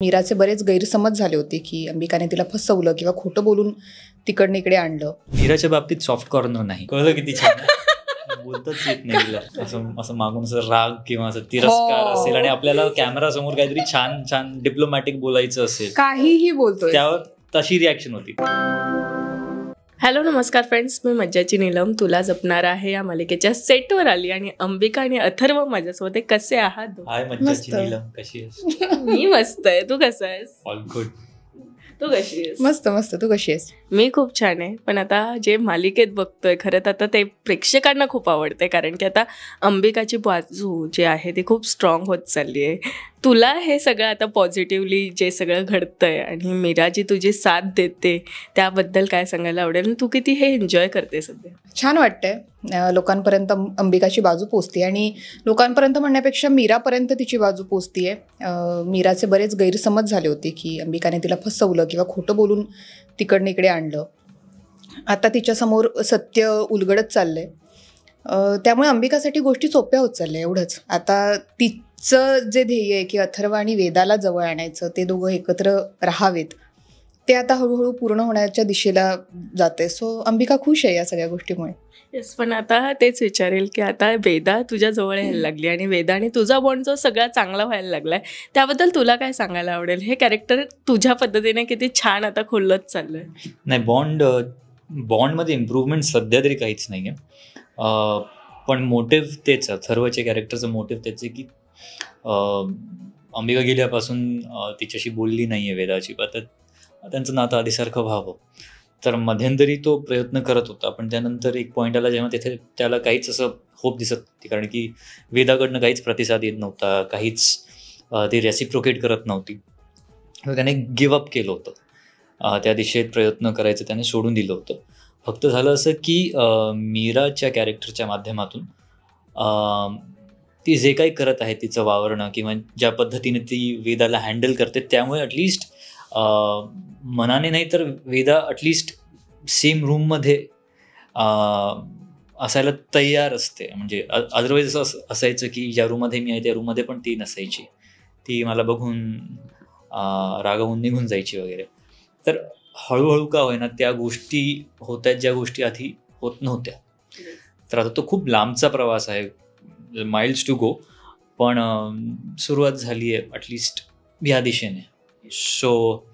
मीराचे बरेच गैरसमज झाले होते की अंबिकाने तिला फसवलं किंवा खोटं बोलून तिकडनं इकडे आणलं. मीराच्या बाबतीत सॉफ्ट कॉर्नर नाही. कळलं किती छान बोलतच येत नाही तिला. असं मागून असं राग किंवा असं तिरस्कार असेल आणि आपल्याला कॅमेरा समोर काहीतरी छान छान डिप्लोमॅटिक बोलायचं असेल, काहीही बोलतोय, त्यावर तशी रिॲक्शन होती. हॅलो नमस्कार फ्रेंड्स, मी मज्जाची नीलम तुला जपणार आहे या मालिकेच्या सेटवर आली आणि अंबिका आणि अथर्व माझ्यासोबत. कसे आहात? हाय मज्जाची नीलम, कशी आहेस? मी मस्त आहे, तू कसा आहेस? All good. तू कशी आहेस? मस्त मस्त. तू कशी आहेस? मी खूप छान आहे. पण आता जे मालिकेत बघतोय खरं तर आता ते प्रेक्षकांना खूप आवडते, कारण की आता अंबिकाची बाजू जी आहे ती खूप स्ट्रॉंग होत चालली आहे. तुला हे सगळं आता पॉझिटिव्हली जे सगळं घडतंय आणि मीरा जी तुझी साथ देते त्याबद्दल काय सांगायला आवडेल? आणि तू किती हे एन्जॉय करते सध्या? छान वाटतंय. लोकांपर्यंत अंबिकाची बाजू पोचते आणि लोकांपर्यंत म्हणण्यापेक्षा मीरापर्यंत तिची बाजू पोचतीये. मीराचे बरेच गैरसमज झाले होते की अंबिकाने तिला फसवलं किंवा खोटं बोलून तिकडनं इकडे आणलं. आता तिच्यासमोर सत्य उलगडत चाललंय. त्यामुळे अंबिकासाठी गोष्टी सोप्या होत चालल्या. एवढंच. आता तिचं जे ध्येय आहे की अथर्व आणि वेदाला जवळ आणायचं, ते दोघं एकत्र राहावेत, ते आता हळूहळू पूर्ण होण्याच्या दिशेला जाते. सो अंबिका खुश आहे या सगळ्या गोष्टीमुळे. येस, पण आता तेच विचारेल की आता वेदा तुझ्या जवळ यायला लागली आणि वेदा आणि तुझा बॉन्ड जो सगळा चांगला व्हायला लागलाय, त्याबद्दल तुला काय सांगायला आवडेल? हे कॅरेक्टर तुझ्या पद्धतीने किती छान आता खुलत चाललंय. नाही, बॉन्डमध्ये इम्प्रूव्हमेंट सध्या तरी काहीच नाही आहे. पण मोटिव्ह तेच, अथर्वच्या कॅरेक्टरचं मोटिव्ह तेच आहे की अंबिका गेल्यापासून तिच्याशी बोलली नाही आहे वेदाची. आता त्यांचं नातं आधीसारखं व्हावं, तर मध्यंतरी तो प्रयत्न करत होता. पण त्यानंतर एक पॉईंट आला जेव्हा तिथे त्याला काहीच असं होप दिसत नव्हती, कारण की वेदाकडनं काहीच प्रतिसाद येत नव्हता, काहीच ती रेसिप्रोकेट करत नव्हती. त्याने गिवअप केलं होतं. त्या दिशेत प्रयत्न करायचं त्याने सोडून दिलं होतं. फक्त झालं असं की मीराच्या कॅरेक्टरच्या माध्यमातून ती जे काही करत आहे, तिचं वावरणं किंवा ज्या पद्धतीने ती वेदाला हँडल करते, त्यामुळे ॲटलिस्ट मनाने नाही तर वेदा ॲटलिस्ट सेम रूममध्ये असायला तयार असते. म्हणजे अदरवाईज असं असायचं की ज्या रूममध्ये मी आहे त्या रूममध्ये पण ती नसायची. ती मला बघून रागावून निघून जायची वगैरे. तर हळूहळू का होईना त्या गोष्टी होत आहेत, ज्या गोष्टी आधी होत नव्हत्या. तर आता तो खूप लांबचा प्रवास आहे, माइल्स टू गो, पण सुरुवात झाली आहे ॲटलिस्ट ह्या दिशेने. So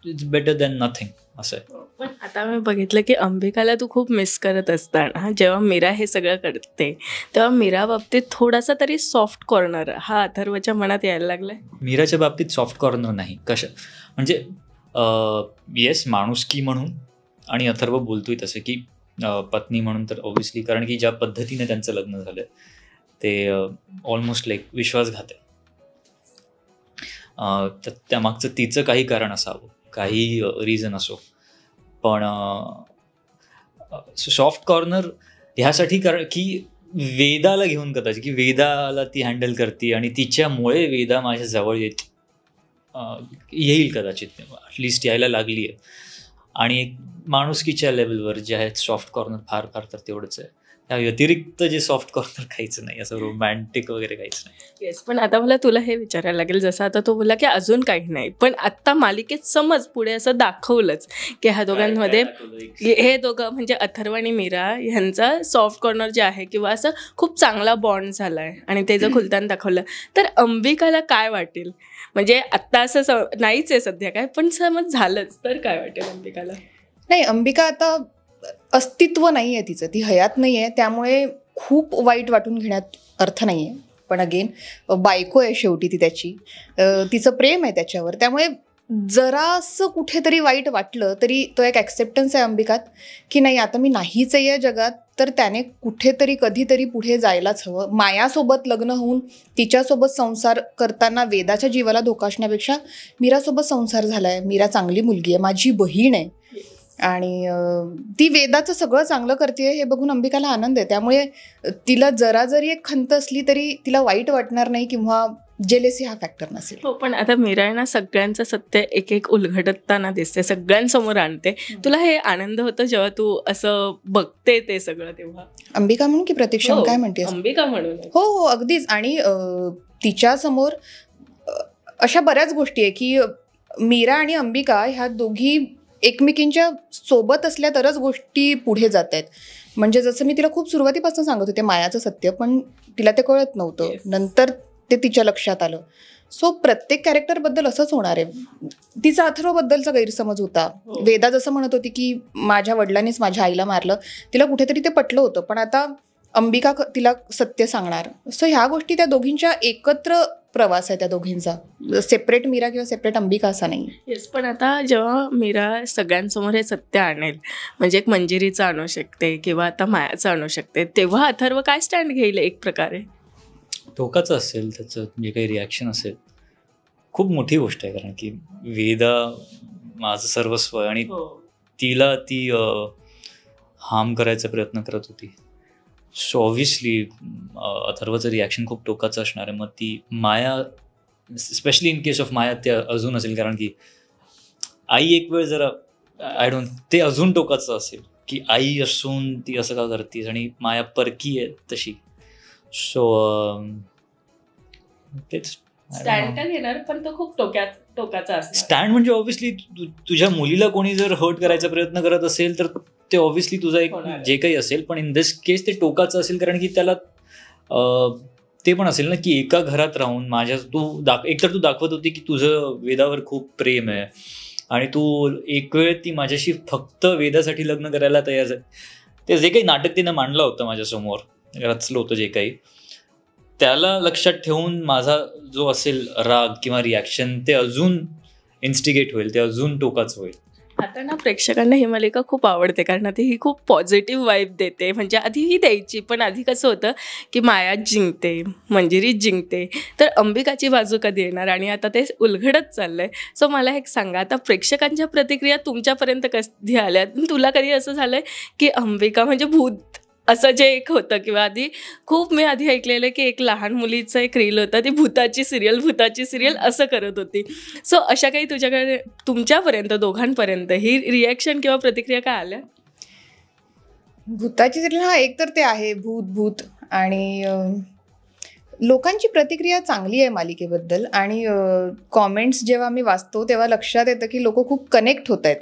it's better than nothing असं आहे. पण आता मी बघितलं की अंबिकाला तू खूप मिस करत असताना जेव्हा मीरा हे सगळं करते, तेव्हा मीरा बाबतीत थोडासा तरी सॉफ्ट कॉर्नर हा अथर्वच्या मनात यायला लागलाय. मीराच्या बाबतीत सॉफ्ट कॉर्नर नाही. म्हणजे येस, माणुसकी म्हणून, आणि अथर्व बोलतोय तसं की पत्नी म्हणून, तर ऑब्व्हियसली, कारण की ज्या पद्धतीने त्यांचं लग्न झालं ते ऑलमोस्ट लाईक विश्वासघात आहे. तर त्यामागचं तिचं काही कारण असावं, काही रिझन असो. पण सॉफ्ट कॉर्नर ह्यासाठी कारण की वेदाला घेऊन कदाचित, की वेदाला ती हँडल करते आणि तिच्यामुळे वेदा माझ्या जवळ येईल कदाचित, ॲटलिस्ट यायला लागली आहे. आणि एक माणुसकीच्या लेवलवर जे आहेत सॉफ्ट कॉर्नर फार फार तर तेवढंच आहे. त्या व्यतिरिक्त जे सॉफ्ट कॉर्नर काहीच नाही, असं रोमॅन्टिक वगैरे काहीच नाही. येस, पण आता मला तुला हे विचारायला लागेल, जसं आता तो बोलला की अजून काही नाही, पण आत्ता मालिकेत समज पुढे असं दाखवलंच की ह्या दोघांमध्ये हे दोघं म्हणजे अथर्व आणि मीरा ह्यांचा सॉफ्ट कॉर्नर जे आहे किंवा असं खूप चांगला बॉन्ड झाला आहे आणि ते जर खुलताना दाखवलं तर अंबिकाला काय वाटेल? म्हणजे आत्ता असं नाहीच आहे सध्या काय, पण समज झालंच तर काय वाटेल अंबिकाला? नाही, अंबिका आता अस्तित्व नाही आहे तिचं, ती हयात नाही आहे, त्यामुळे खूप वाईट वाटून घेण्यात अर्थ नाही आहे. पण अगेन बायको आहे शेवटी ती त्याची, तिचं प्रेम आहे त्याच्यावर, त्यामुळे जरासं कुठेतरी वाईट वाटलं तरी तो एक ॲक्सेप्टन्स आहे अंबिकात की नाही, आता मी नाहीच आहे या जगात, तर त्याने कुठेतरी कधीतरी पुढे जायलाच हवं. मायासोबत लग्न होऊन तिच्यासोबत संसार करताना वेदाच्या जीवाला धोका असण्यापेक्षा मीरासोबत संसार झाला आहे. मीरा चांगली मुलगी आहे, माझी बहीण आहे आणि ती वेदाचं सगळं चांगलं करते हे बघून अंबिकाला आनंद आहे. त्यामुळे तिला जरा जरी एक खंत असली तरी तिला वाईट वाटणार नाही किंवा जेलेसी हा फॅक्टर नसेल. हो, पण आता मीरा सगळ्यांचं सत्य एक एक उलगडताना दिसते, सगळ्यांसमोर आणते. तुला हे आनंद होतं जेव्हा तू असं बघते ते सगळं तेव्हा? अंबिका म्हणून की प्रतीक्षा काय म्हणते? अंबिका म्हणून. हो हो, अगदीच. आणि तिच्यासमोर अशा बऱ्याच गोष्टी आहे की मीरा आणि अंबिका ह्या दोघी एकमेकींच्या सोबत असल्या तरच गोष्टी पुढे जात आहेत. म्हणजे जसं मी तिला खूप सुरुवातीपासून सांगत होते मायाचं सत्य, पण तिला ते कळत नव्हतं. नंतर ते तिच्या लक्षात आलं. सो प्रत्येक कॅरेक्टरबद्दल असंच होणार आहे. तिचा अथर्वबद्दलचा गैरसमज होता. वेदा जसं म्हणत होती की माझ्या वडिलांनीच माझ्या आईला मारलं, तिला कुठेतरी ते पटलं होतं, पण आता अंबिका तिला सत्य सांगणार. सो ह्या गोष्टी त्या दोघींच्या एकत्र प्रवास आहे, त्या दोघींचा. सेपरेट मीरा किंवा सेपरेट अंबिका असा नाही. येस, पण आता जेव्हा मीरा सगळ्यांसमोर हे सत्य आणेल, म्हणजे एक मंजिरीचं आणू शकते किंवा आता मायाचं आणू शकते, तेव्हा अथर्व काय स्टँड घेईल? एक प्रकारे टोकाचं असेल त्याचं जे काही रिॲक्शन असेल, खूप मोठी गोष्ट आहे. कारण की वेदा माझं सर्वस्व आहे आणि तिला ती हार्म करायचा प्रयत्न करत होती. सो ऑब्व्हियसली अथर्वचं रिॲक्शन खूप टोकाचं असणार आहे. मग ती माया, स्पेशली इन केस ऑफ माया, ते अजून असेल. कारण की आई एक वेळ जरा ते अजून टोकाचं असेल की आई असून ती असं का करतीस, आणि माया परकी आहे तशी. सो तेच स्टँड का घेणार, पण तो खूप टोकाचा असतो. स्टँड म्हणजे ऑब्व्हियसली तुझ्या मुलीला कोणी जर हर्ट करायचा प्रयत्न करत असेल तर ते ऑब्व्हियसली तुझा एक जे काही असेल, पण इन दिस केस ते टोकाचं असेल. कारण की त्याला ते पण असेल ना की एका घरात राहून एकतर तू दाखवत होती की तुझं वेदावर खूप प्रेम आहे आणि तू एक वेळ ती माझ्याशी फक्त वेदासाठी लग्न करायला तयार झाली. ते जे काही नाटक तिनं मांडलं होतं माझ्यासमोर, रचलं होतं जे काही, त्याला लक्षात ठेवून माझा जो असेल राग किंवा रिॲक्शन ते अजून इन्स्टिगेट होईल, ते अजून टोकाचं होईल. आता ना प्रेक्षकांना ही मालिका खूप आवडते कारण ती ही खूप पॉझिटिव्ह वाईब देते. म्हणजे आधीही द्यायची, पण आधी कसं होतं की माया जिंकते, मंजिरी जिंकते, तर अंबिकाची बाजू कधी येणार, आणि आता ते उलगडत चाललंय. सो मला एक सांगा, आता प्रेक्षकांच्या प्रतिक्रिया तुमच्यापर्यंत कधी आल्या? तुला कधी असं झालंय की अंबिका म्हणजे भूत असं जे एक होतं, किंवा आधी खूप मी आधी ऐकलेलं की एक लहान मुलीचं एक रील होतं, ती भूताची सिरियल असं करत होती. सो अशा काही तुमच्यापर्यंत दोघांपर्यंत ही रिॲक्शन किंवा प्रतिक्रिया काय आल्या? भूताची सिरियल, हा एक तर ते आहे भूत, आणि लोकांची प्रतिक्रिया चांगली आहे मालिकेबद्दल. आणि कॉमेंट्स जेव्हा मी वाचतो तेव्हा लक्षात येतं की लोक खूप कनेक्ट होत आहेत.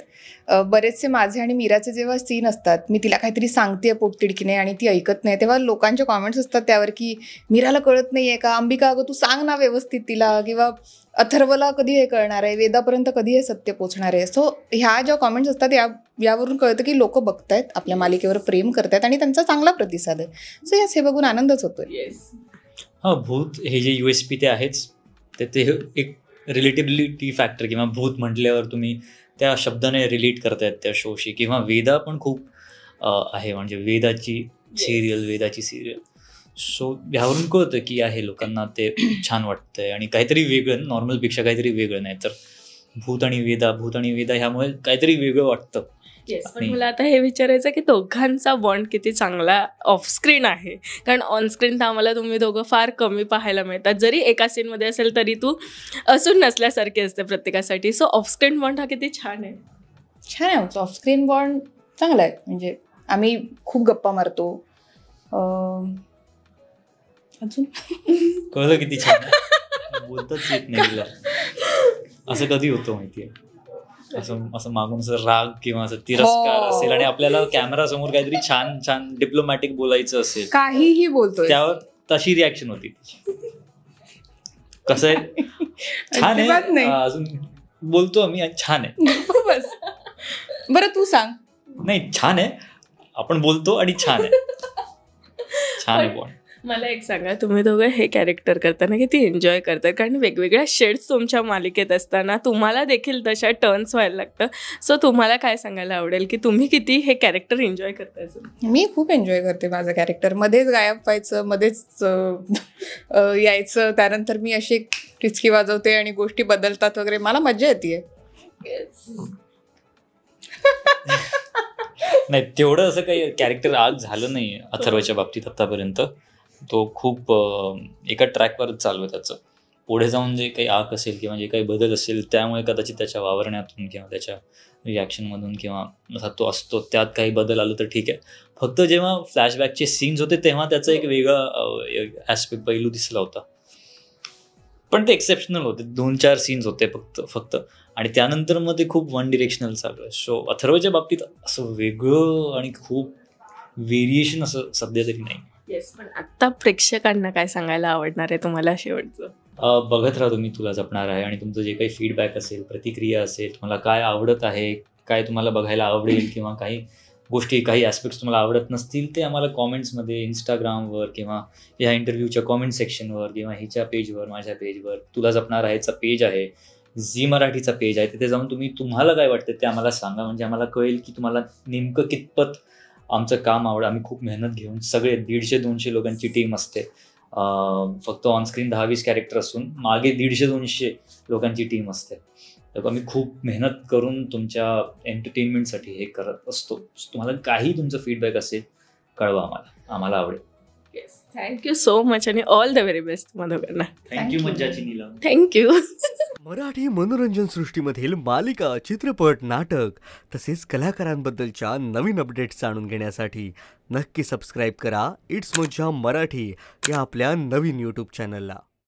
बरेचसे माझे आणि मीराचे जेव्हा सीन असतात, मी तिला काहीतरी सांगते पोटतिडकीने आणि ती ऐकत नाही, तेव्हा लोकांचे कॉमेंट्स असतात त्यावर की मीराला कळत नाही आहे का, अंबिका अगं तू सांग ना व्यवस्थित तिला, किंवा अथर्वला कधी हे कळणार आहे, वेदापर्यंत कधी हे सत्य पोचणार आहे. सो ह्या ज्या कॉमेंट्स असतात यावरून कळतं की लोक बघतायत, आपल्या मालिकेवर प्रेम करतायत आणि त्यांचा चांगला प्रतिसाद आहे. सो हे बघून आनंदच होतोय. भूत हे जे USP ते आहेच, ते एक रिलेटिबिलिटी फॅक्टर, किंवा भूत म्हटल्यावर तुम्ही त्या शब्दाने रिलेट करतायत त्या शोशी. किंवा वेदा पण खूप आहे, म्हणजे वेदाची सिरियल. सो ह्यावरून कळतं की आहे लोकांना ते छान वाटतंय आणि काहीतरी वेगळं, नॉर्मलपेक्षा काहीतरी वेगळं. नाही तर भूत आणि वेदा ह्यामुळे काहीतरी वेगळं वाटतं. पण मला आता हे विचारायचं की दोघांचा बॉन्ड किती चांगला ऑफस्क्रीन आहे, कारण ऑनस्क्रीन तर आम्हाला तुम्ही दोघं फार कमी पाहायला मिळतात. जरी एका सीनमध्ये असेल तरी तू असून नसल्यासारखी असते प्रत्येकासाठी. सो ऑफस्क्रीन बॉन्ड हा किती छान आहे. आमचा ऑफस्क्रीन बॉन्ड चांगला आहे. म्हणजे आम्ही खूप गप्पा मारतो. अजून कळलं किती छान, बोलताच येत नाही. असं कधी होतं माहितीये, असं मागून असं राग किंवा असं तिरस्कार असेल आणि आपल्याला कॅमेरा समोर काहीतरी छान छान डिप्लोमॅटिक बोलायचं असेल, काहीही बोलतोय, त्यावर तशी रिॲक्शन होती. कसं आहे, छान आहे, अजून बोलतो आम्ही, छान आहे. बरं तू सांग. नाही, छान आहे, आपण बोलतो आणि छान आहे बॉन्ड. मला एक सांगा, तुम्ही दोघं हे कॅरेक्टर करताना किती एन्जॉय करतात, कारण वेगवेगळ्या शेड्स तुमच्या मालिकेत असताना तुम्हाला देखील तशा टर्न्स व्हायला लागतं. सो तुम्हाला काय सांगायला आवडेल की तुम्ही किती हे कॅरेक्टर एन्जॉय करताय? मी खूप एन्जॉय करते माझं कॅरेक्टर. मध्येच गायब व्हायचं, मध्येच यायचं, त्यानंतर मी अशी टिचकी वाजवते आणि गोष्टी बदलतात वगैरे, मला मजा येते. नाही, तेवढं असं काही कॅरेक्टर आज झालं नाही अथर्वच्या बाबतीत आतापर्यंत. तो खूप एका ट्रॅकवरच चालू आहे. त्याचं पुढे जाऊन जे काही आग असेल किंवा जे काही बदल असेल, त्यामुळे कदाचित त्याच्या वावरण्यातून किंवा त्याच्या रिॲक्शनमधून किंवा जसा तो असतो त्यात काही बदल आलं तर ठीक आहे. फक्त जेव्हा फ्लॅशबॅकचे सीन्स होते तेव्हा त्याचा एक वेगळा ॲस्पेक्ट, पैलू दिसला होता. पण ते एक्सेप्शनल होते, 2-4 सीन्स होते फक्त आणि त्यानंतर मग ते खूप वन डिरेक्शनल चालू आहे. सो अथर्वच्या बाबतीत असं वेगळं आणि खूप व्हेरिएशन असं सध्या तरी नाही. येस, पण आत्ता प्रेक्षकांना काय सांगायला आवडणार आहे तुम्हाला शेवटचं? बघत राहा तुम्ही तुला जपणार आहे, आणि तुमचं जे काही फीडबॅक असेल, प्रतिक्रिया असेल, तुम्हाला काय आवडत आहे, काय तुम्हाला बघायला आवडेल, किंवा काही गोष्टी, काही ॲस्पेक्ट्स तुम्हाला आवडत नसतील, ते आम्हाला कॉमेंट्समध्ये, इंस्टाग्रामवर किंवा ह्या इंटरव्ह्यूच्या कॉमेंट सेक्शनवर किंवा ह्याच्या पेजवर, माझ्या पेजवर, तुला जपणार आहेचा पेज आहे, झी मराठीचा पेज आहे, तिथे जाऊन तुम्हाला काय वाटतं ते आम्हाला सांगा. म्हणजे आम्हाला कळेल की तुम्हाला नेमकं कितपत आमचं काम आवडं. आम्ही खूप मेहनत घेऊन सगळे 150-200 लोकांची टीम असते. फक्त ऑनस्क्रीन 10-20 कॅरेक्टर असून मागे 150-200 लोकांची टीम असते. तर आम्ही खूप मेहनत करून तुमच्या एंटरटेनमेंटसाठी हे करत असतो. तुम्हाला काही तुमचं फीडबॅक असेल कळवा आम्हाला आवडेल. येस, थँक्यू सो मच आणि ऑल द व्हेरी बेस्ट तुम्हाला दोघांना. थँक्यू मज्जाची नीलम. थँक्यू. मराठी मनोरंजन सृष्टीमधील मालिका, चित्रपट, नाटक तसेच कलाकारांबद्दलच्या नवीन अपडेट्स जाणून घेण्यासाठी नक्की सबस्क्राईब करा इट्स मज्जा मराठी या आपल्या नवीन यूट्यूब चॅनलला.